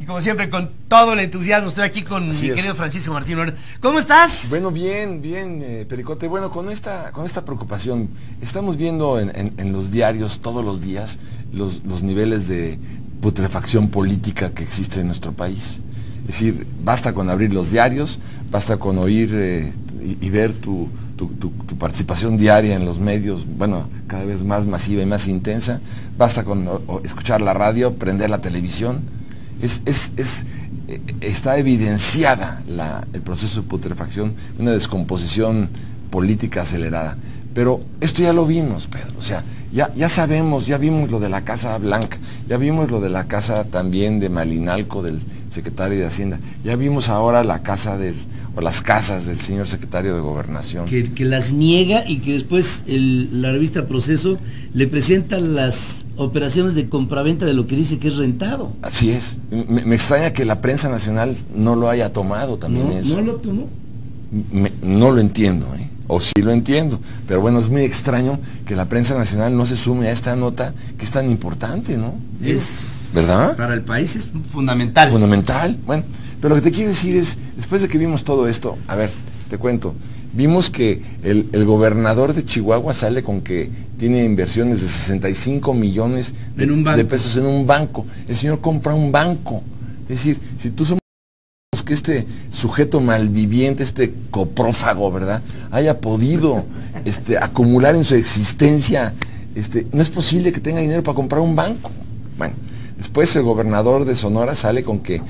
Y como siempre, con todo el entusiasmo, estoy aquí con mi querido Francisco Martín Oreda. ¿Cómo estás? Bueno, bien, Pericote. Bueno, con esta preocupación, estamos viendo en los diarios todos los días los niveles de putrefacción política que existe en nuestro país. Es decir, basta con abrir los diarios, basta con oír y ver tu participación diaria en los medios, bueno, cada vez más masiva y más intensa, basta con escuchar la radio, prender la televisión. Está evidenciada el proceso de putrefacción, una descomposición política acelerada. Pero esto ya lo vimos, Pedro, o sea, ya sabemos, ya vimos lo de la Casa Blanca, ya vimos lo de la casa también de Malinalco, del secretario de Hacienda, ya vimos ahora las casas del señor secretario de Gobernación. Que las niega y que después la revista Proceso le presenta las operaciones de compraventa de lo que dice que es rentado. Así es, me extraña que la prensa nacional no lo haya tomado también. No lo tomó. No lo entiendo, o sí lo entiendo, pero bueno, es muy extraño que la prensa nacional no se sume a esta nota que es tan importante, ¿no? ¿Verdad? Para el país es fundamental. Fundamental, bueno, pero lo que te quiero decir es, después de que vimos todo esto, a ver, te cuento, vimos que el gobernador de Chihuahua sale con que tiene inversiones de 65 millones de pesos en un banco. El señor compra un banco, es decir, si tú somos que este sujeto malviviente, este coprófago, ¿verdad?, haya podido acumular en su existencia, no es posible que tenga dinero para comprar un banco. Bueno, después el gobernador de Sonora sale con que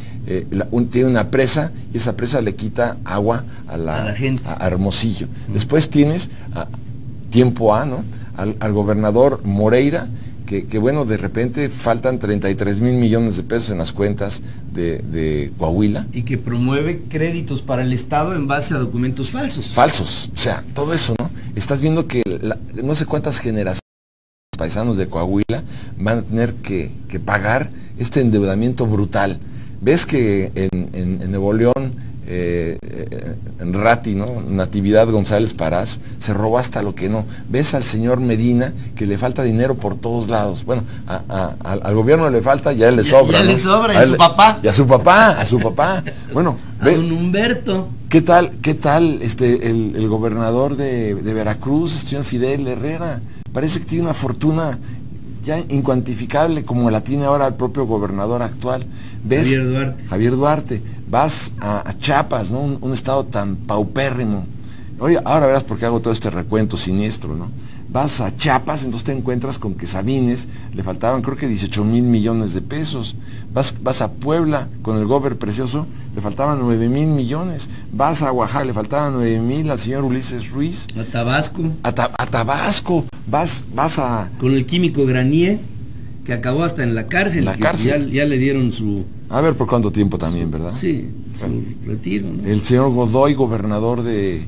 tiene una presa y esa presa le quita agua a la gente, a Hermosillo. Después tienes, tiempo A, ¿no?, al gobernador Moreira, que bueno, de repente faltan 33 mil millones de pesos en las cuentas de Coahuila. Y que promueve créditos para el Estado en base a documentos falsos. Falsos, o sea, todo eso, ¿no? Estás viendo que no sé cuántas generaciones de paisanos de Coahuila van a tener que pagar este endeudamiento brutal. Ves que en Nuevo León, en Rati, ¿no?, Natividad González Parás se robó hasta lo que no. Ves al señor Medina que le falta dinero por todos lados. Bueno, al gobierno le falta, ya le sobra. Ya, ¿no?, le sobra, y a su papá. Y a su papá. Bueno, a don Humberto. ¿Qué tal el gobernador de Veracruz, el señor Fidel Herrera? Parece que tiene una fortuna ya incuantificable como la tiene ahora el propio gobernador actual. ¿Ves? Javier Duarte. Vas a Chiapas, ¿no?, un estado tan paupérrimo. Oye, ahora verás por qué hago todo este recuento siniestro, ¿no? Vas a Chiapas, entonces te encuentras con que Sabines le faltaban, creo que 18 mil millones de pesos. Vas a Puebla con el gober precioso, le faltaban 9 mil millones. Vas a Oaxaca, le faltaban 9 mil al señor Ulises Ruiz. A Tabasco. A Tabasco. Vas a... Con el químico Granier, que acabó hasta en la cárcel. Ya le dieron su... A ver por cuánto tiempo también, ¿verdad? Sí, su retiro, ¿no? El señor Godoy, gobernador de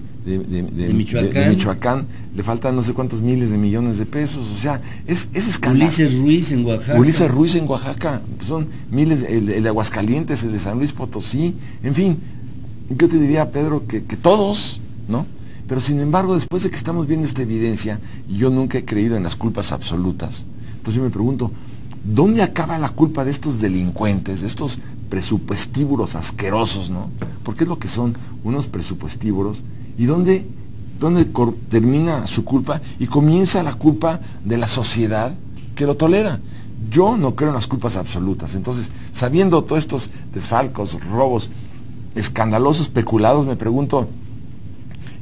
Michoacán, le faltan no sé cuántos miles de millones de pesos, o sea, es escándalo. Ulises Ruiz en Oaxaca. Son miles, el de Aguascalientes, el de San Luis Potosí, en fin, yo te diría, Pedro, que todos, ¿no? Pero sin embargo, después de que estamos viendo esta evidencia, yo nunca he creído en las culpas absolutas. Entonces yo me pregunto, ¿dónde acaba la culpa de estos delincuentes, de estos presupuestíbulos asquerosos, ¿no? Porque es lo que son, unos presupuestíbulos. ¿Y dónde termina su culpa y comienza la culpa de la sociedad que lo tolera? Yo no creo en las culpas absolutas. Entonces, sabiendo todos estos desfalcos, robos escandalosos, peculados, me pregunto,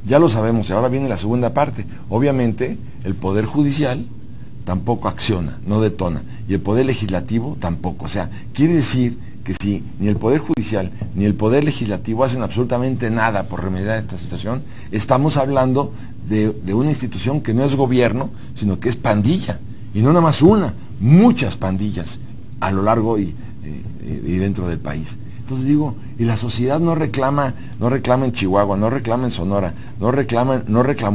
ya lo sabemos, y ahora viene la segunda parte. Obviamente, el Poder Judicial tampoco acciona, no detona, y el Poder Legislativo tampoco. O sea, quiere decir que si ni el Poder Judicial ni el Poder Legislativo hacen absolutamente nada por remediar esta situación, estamos hablando de una institución que no es gobierno, sino que es pandilla, y no nada más una, muchas pandillas a lo largo y dentro del país. Entonces digo, y la sociedad no reclama en Chihuahua, no reclama en Sonora, no reclamó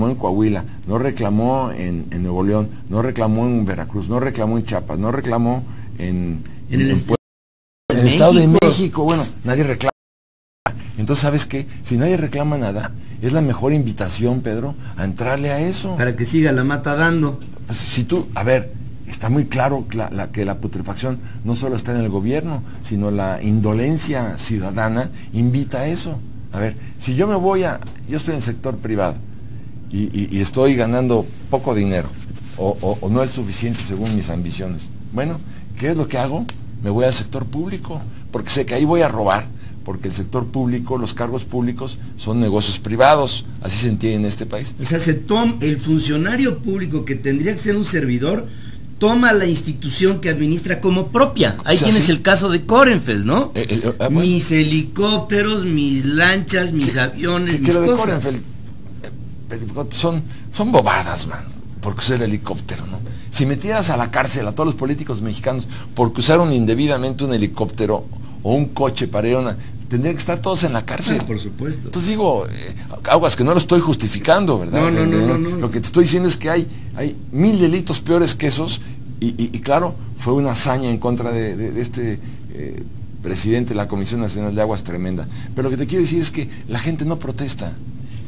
en Coahuila, no reclamó en Nuevo León, no reclamó en Veracruz, no reclamó en Chiapas, no reclamó en el Estado de México. Bueno, nadie reclama. Entonces, ¿sabes qué? Si nadie reclama nada, es la mejor invitación, Pedro, a entrarle a eso. Para que siga la mata dando. Pues, si tú, a ver, está muy claro que la putrefacción no solo está en el gobierno, sino la indolencia ciudadana invita a eso. A ver, si yo estoy en el sector privado y estoy ganando poco dinero, o no es suficiente según mis ambiciones, bueno, ¿qué es lo que hago? Me voy al sector público, porque sé que ahí voy a robar, porque el sector público, los cargos públicos son negocios privados, así se entiende en este país. O sea, el funcionario público que tendría que ser un servidor, toma la institución que administra como propia. Ahí tienes el caso de Korenfeld, ¿no? Bueno. Mis helicópteros, mis lanchas, mis aviones, mis cosas. De Korenfeld, son bobadas, man, porque usar el helicóptero, ¿no? Si metieras a la cárcel a todos los políticos mexicanos porque usaron indebidamente un helicóptero o un coche para ir tendrían que estar todos en la cárcel. Por supuesto. Entonces digo, aguas, que no lo estoy justificando, ¿verdad? No. Lo que te estoy diciendo es que hay 1000 delitos peores que esos, y claro, fue una hazaña en contra de este presidente de la Comisión Nacional de Aguas tremenda. Pero lo que te quiero decir es que la gente no protesta.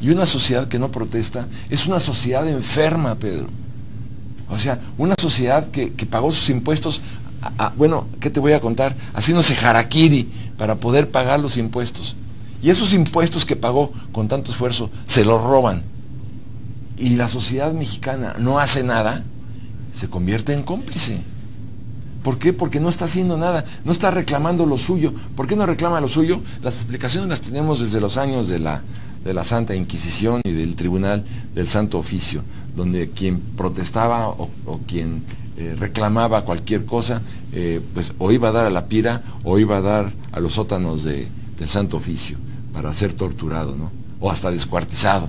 Y una sociedad que no protesta es una sociedad enferma, Pedro. O sea, una sociedad que pagó sus impuestos, bueno, ¿qué te voy a contar? Haciéndose harakiri para poder pagar los impuestos. Y esos impuestos que pagó con tanto esfuerzo, se los roban. Y la sociedad mexicana no hace nada, se convierte en cómplice. ¿Por qué? Porque no está haciendo nada, no está reclamando lo suyo. ¿Por qué no reclama lo suyo? Las explicaciones las tenemos desde los años de la Santa Inquisición y del Tribunal del Santo Oficio, donde quien protestaba o quien reclamaba cualquier cosa, pues o iba a dar a la pira o iba a dar a los sótanos del Santo Oficio para ser torturado, ¿no? O hasta descuartizado.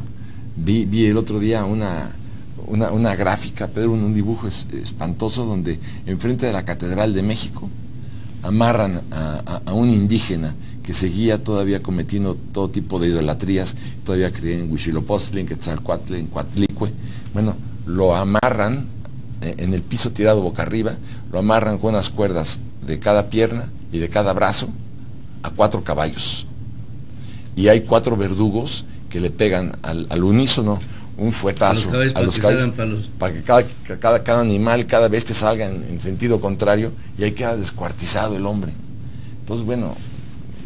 Vi el otro día una gráfica, Pedro, un dibujo espantoso donde enfrente de la Catedral de México amarran a un indígena que seguía todavía cometiendo todo tipo de idolatrías, todavía creía en Huitzilopochtli, en Quetzalcóatl, en Coatlicue. Bueno, lo amarran en el piso tirado boca arriba, lo amarran con unas cuerdas de cada pierna y de cada brazo a 4 caballos. Y hay 4 verdugos que le pegan al unísono un fuetazo a los caballos para que cada animal, cada bestia salga en sentido contrario, y ahí queda descuartizado el hombre. Entonces, bueno,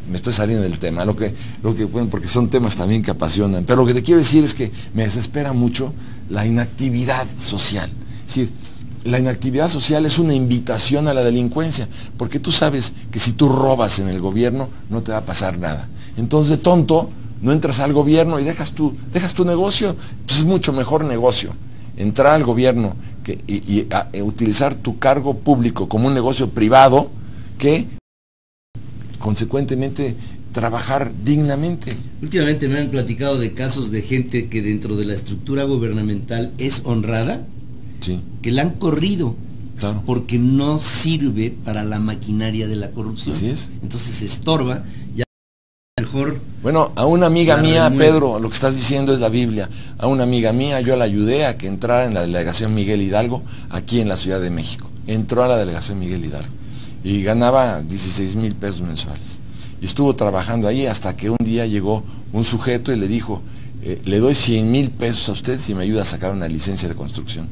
me estoy saliendo del tema, bueno, porque son temas también que apasionan, pero lo que te quiero decir es que me desespera mucho la inactividad social. Es decir, la inactividad social es una invitación a la delincuencia, porque tú sabes que si tú robas en el gobierno no te va a pasar nada. Entonces, de tonto, no entras al gobierno y dejas tu negocio. Pues es mucho mejor negocio entrar al gobierno y utilizar tu cargo público como un negocio privado que consecuentemente trabajar dignamente. Últimamente me han platicado de casos de gente que dentro de la estructura gubernamental es honrada, sí, que la han corrido, claro, porque no sirve para la maquinaria de la corrupción. Así es. Entonces se estorba. Ya mejor. Bueno, a una amiga mía, Pedro, lo que estás diciendo es la Biblia. A una amiga mía yo la ayudé a que entrara en la delegación Miguel Hidalgo, aquí en la Ciudad de México. Entró a la delegación Miguel Hidalgo y ganaba 16,000 pesos mensuales. Y estuvo trabajando ahí hasta que un día llegó un sujeto y le dijo, le doy 100,000 pesos a usted si me ayuda a sacar una licencia de construcción.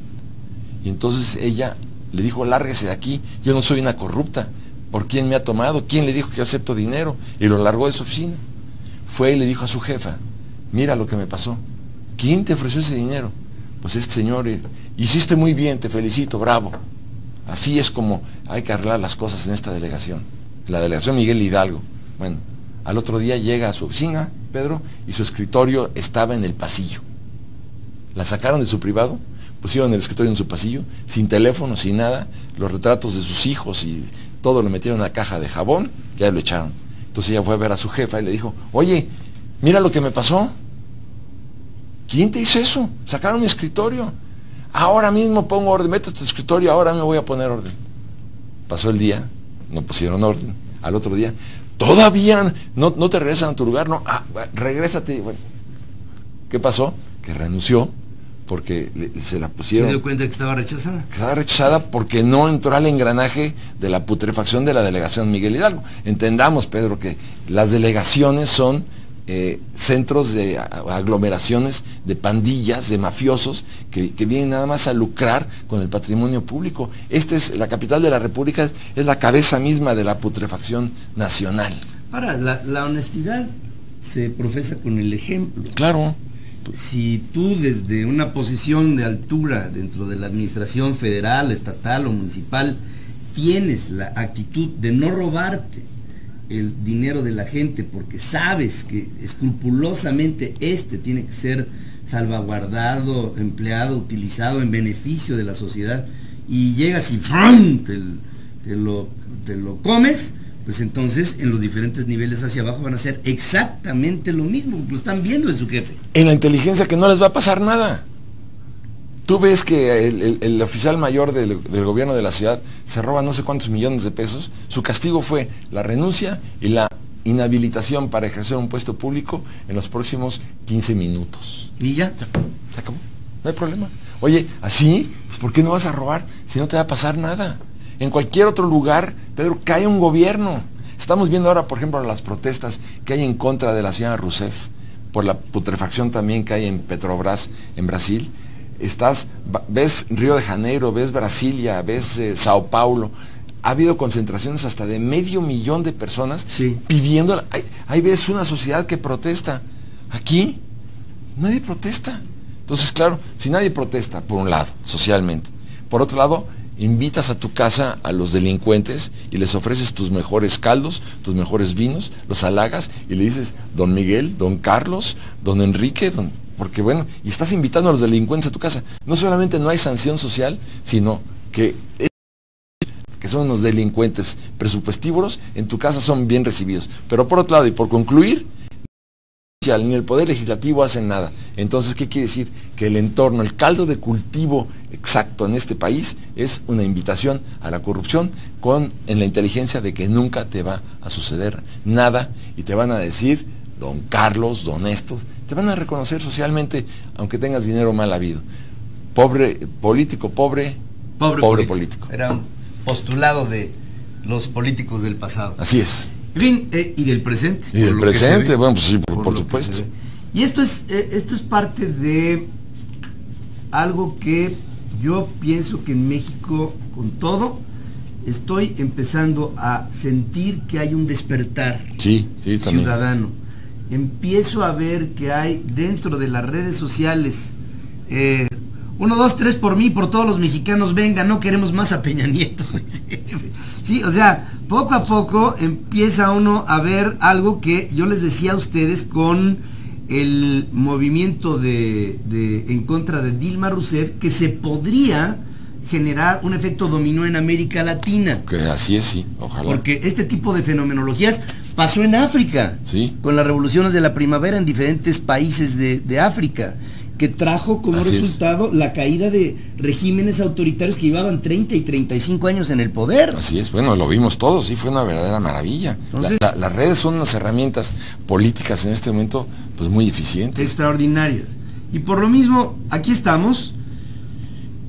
Y entonces ella le dijo, lárguese de aquí, yo no soy una corrupta. ¿Por quién me ha tomado? ¿Quién le dijo que yo acepto dinero? Y lo largó de su oficina. Fue y le dijo a su jefa, mira lo que me pasó. ¿Quién te ofreció ese dinero? Pues este señor, hiciste muy bien, te felicito, bravo. Así es como hay que arreglar las cosas en esta delegación. La delegación Miguel Hidalgo. Bueno, al otro día llega a su oficina, Pedro, y su escritorio estaba en el pasillo. La sacaron de su privado, pusieron el escritorio en su pasillo, sin teléfono, sin nada, los retratos de sus hijos y todo lo metieron en una caja de jabón, ya lo echaron. Entonces ella fue a ver a su jefa y le dijo, oye, mira lo que me pasó. ¿Quién te hizo eso? Sacaron mi escritorio. Ahora mismo pongo orden, mete tu escritorio, ahora me voy a poner orden. Pasó el día, no pusieron orden. Al otro día, todavía no te regresan a tu lugar, no, regrésate. Bueno, ¿qué pasó? Que renunció porque se la pusieron. ¿Se dio cuenta que estaba rechazada? Estaba rechazada porque no entró al engranaje de la putrefacción de la delegación Miguel Hidalgo. Entendamos, Pedro, que las delegaciones son centros de aglomeraciones de pandillas, de mafiosos que vienen nada más a lucrar con el patrimonio público. La capital de la República, es la cabeza misma de la putrefacción nacional. Ahora, la honestidad se profesa con el ejemplo. Claro. Si tú desde una posición de altura dentro de la administración federal, estatal o municipal tienes la actitud de no robarte el dinero de la gente porque sabes que escrupulosamente tiene que ser salvaguardado, empleado, utilizado en beneficio de la sociedad, y llegas y ¡frum! te lo comes, pues entonces en los diferentes niveles hacia abajo van a ser exactamente lo mismo, lo están viendo de su jefe. En la inteligencia que no les va a pasar nada. Tú ves que el oficial mayor del gobierno de la ciudad se roba no sé cuántos millones de pesos. Su castigo fue la renuncia y la inhabilitación para ejercer un puesto público en los próximos 15 minutos. ¿Y ya? Se acabó. No hay problema. Oye, así, pues ¿por qué no vas a robar si no te va a pasar nada? En cualquier otro lugar, Pedro, cae un gobierno. Estamos viendo ahora, por ejemplo, las protestas que hay en contra de la señora Rousseff, por la putrefacción también que hay en Petrobras, en Brasil. Ves Río de Janeiro, ves Brasilia, ves Sao Paulo. Ha habido concentraciones hasta de 500,000 de personas pidiendo. Ahí ves una sociedad que protesta. Aquí nadie protesta. Entonces, claro, si nadie protesta, por un lado, socialmente, por otro lado, invitas a tu casa a los delincuentes y les ofreces tus mejores caldos, tus mejores vinos, los halagas y le dices, don Miguel, don Carlos, don Enrique, porque bueno, y estás invitando a los delincuentes a tu casa. No solamente no hay sanción social, sino que son unos delincuentes presupuestívoros, en tu casa son bien recibidos. Pero por otro lado, y por concluir, ni el Poder Legislativo hacen nada. Entonces, ¿qué quiere decir? Que el entorno, el caldo de cultivo exacto en este país es una invitación a la corrupción en la inteligencia de que nunca te va a suceder nada y te van a decir, don Carlos, don Estos, te van a reconocer socialmente, aunque tengas dinero mal habido. Pobre político, pobre político. Era un postulado de los políticos del pasado. Así es. En fin, y del presente. Y del presente, bueno, pues sí, por supuesto. Y esto es parte de algo que yo pienso que en México, con todo, estoy empezando a sentir que hay un despertar ciudadano. Empiezo a ver que hay dentro de las redes sociales 1, 2, 3 por mí, por todos los mexicanos, venga, no queremos más a Peña Nieto. Sí, o sea, poco a poco empieza uno a ver algo que yo les decía a ustedes con el movimiento en contra de Dilma Rousseff, que se podría generar un efecto dominó en América Latina. Que así es, sí, ojalá. Porque este tipo de fenomenologías pasó en África, con las revoluciones de la primavera en diferentes países de África, que trajo como resultado la caída de regímenes autoritarios que llevaban 30 y 35 años en el poder. Así es, bueno, lo vimos todos, sí, fue una verdadera maravilla. Entonces, las redes son unas herramientas políticas en este momento, pues muy eficientes. Extraordinarias. Y por lo mismo, aquí estamos.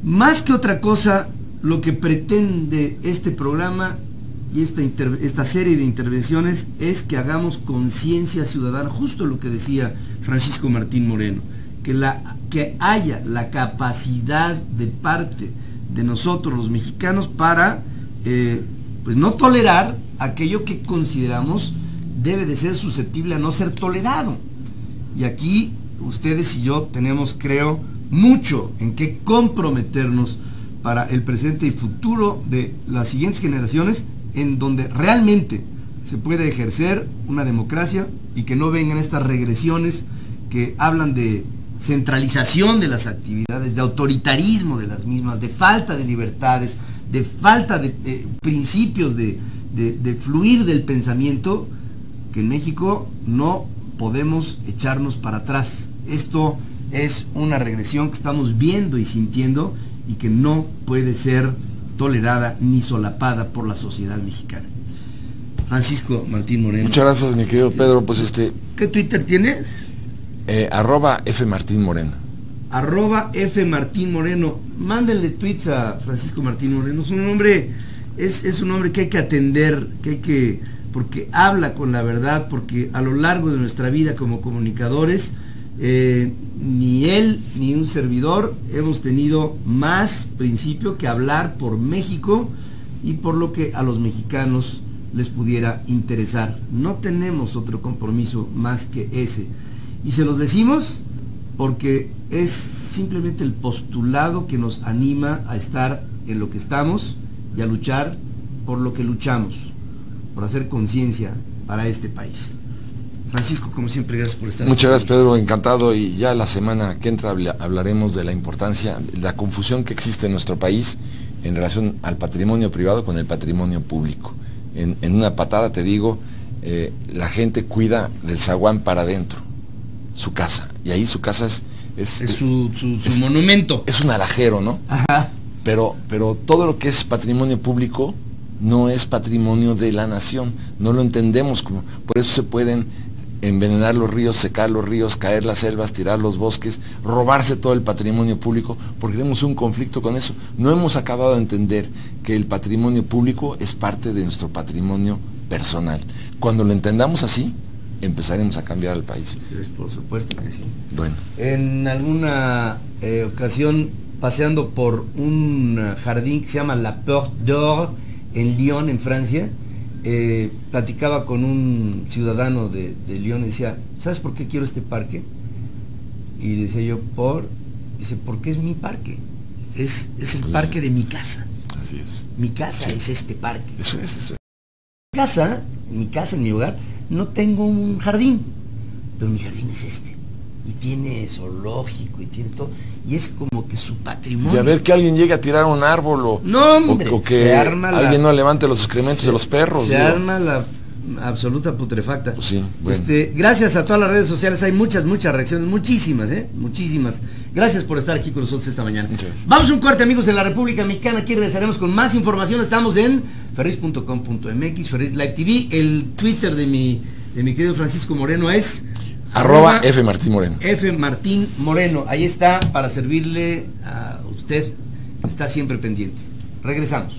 Más que otra cosa, lo que pretende este programa y esta serie de intervenciones es que hagamos conciencia ciudadana, justo lo que decía Francisco Martín Moreno, que haya la capacidad de parte de nosotros los mexicanos para pues no tolerar aquello que consideramos debe de ser susceptible a no ser tolerado. Y aquí ustedes y yo tenemos, creo, mucho en qué comprometernos para el presente y futuro de las siguientes generaciones, en donde realmente se puede ejercer una democracia y que no vengan estas regresiones que hablan de centralización de las actividades, de autoritarismo de las mismas, de falta de libertades, de falta de principios de fluir del pensamiento, que en México no podemos echarnos para atrás. Esto es una regresión que estamos viendo y sintiendo y que no puede ser tolerada ni solapada por la sociedad mexicana. Francisco Martín Moreno. Muchas gracias, mi querido Pedro. Pues ¿qué Twitter tienes? @FMartinMoreno. @FMartinMoreno. Mándenle tweets a Francisco Martín Moreno. Es un hombre que hay que atender, que hay que porque habla con la verdad, porque a lo largo de nuestra vida como comunicadores, ni él ni un servidor hemos tenido más principio que hablar por México y por lo que a los mexicanos les pudiera interesar. No tenemos otro compromiso más que ese, y se los decimos porque es simplemente el postulado que nos anima a estar en lo que estamos y a luchar por lo que luchamos, por hacer conciencia para este país. Francisco, como siempre, gracias por estar aquí. Muchas gracias, Pedro, encantado, y ya la semana que entra hablaremos de la importancia, de la confusión que existe en nuestro país en relación al patrimonio privado con el patrimonio público. En una patada te digo, la gente cuida del zaguán para adentro, su casa, y ahí su casa es su monumento. Es un alajero, ¿no? Ajá. Pero todo lo que es patrimonio público no es patrimonio de la nación, no lo entendemos como, por eso se pueden envenenar los ríos, secar los ríos, caer las selvas, tirar los bosques, robarse todo el patrimonio público, porque tenemos un conflicto con eso. No hemos acabado de entender que el patrimonio público es parte de nuestro patrimonio personal. Cuando lo entendamos así, empezaremos a cambiar el país. Por supuesto que sí. Bueno. En alguna ocasión, paseando por un jardín que se llama La Porte d'Or, en Lyon, en Francia, platicaba con un ciudadano de Lyon y decía, ¿sabes por qué quiero este parque? Y decía yo, dice, porque es mi parque, es el parque de mi casa. Así es. Mi casa es este parque. Eso es. En mi casa, en mi hogar, no tengo un jardín, pero mi jardín es este. Y tiene zoológico y tiene todo, y es como que su patrimonio. Y a ver que alguien llegue a tirar un árbol o que alguien no levante los excrementos de los perros. Se arma la absoluta putrefacta. Pues sí, bueno. Gracias a todas las redes sociales, hay muchas reacciones, muchísimas. Gracias por estar aquí con nosotros esta mañana. Vamos a un corte, amigos, en la República Mexicana. Aquí regresaremos con más información. Estamos en ferris.com.mx, Ferris Live TV. El Twitter de mi querido Francisco Moreno es @F Martín Moreno. F Martín Moreno. Ahí está para servirle a usted que está siempre pendiente. Regresamos.